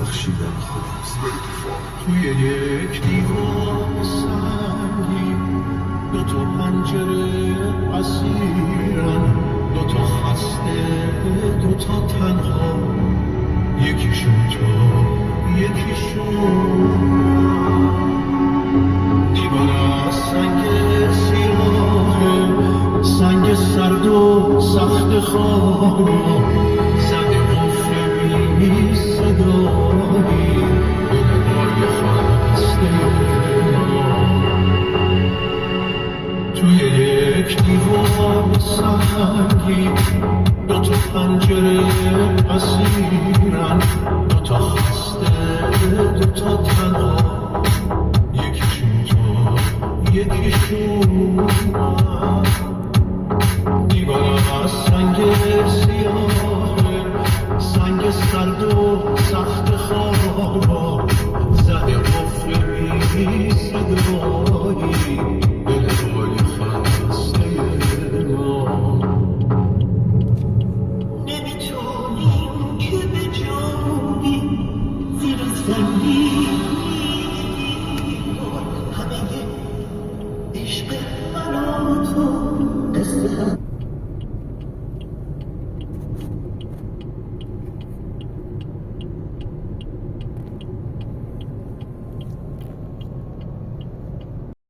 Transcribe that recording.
بخشیدن خداست. توی یک دیوار سنگی دوتا پنجره اسیرن، دوتا خسته دوتا تنها، یکیشون تو یکیشون دیوار از سنگ سیاه، سنگ سرد و سخت خوابا، زده قفل بی صدایی دلهای خسته ما. توی یک دیوار سنگی دوتا پنجره اسیرن، دوتا خسته دوتا تنها، یکیشون تو یکیشون من. دیوار از سنگ سیاه، سنگ سرد و سخت خوابا، زده قفل بی صدایی دلهای خسته ما. نمیتونیم که به جنبیم زیر زمین، همه عشق من و تو قصه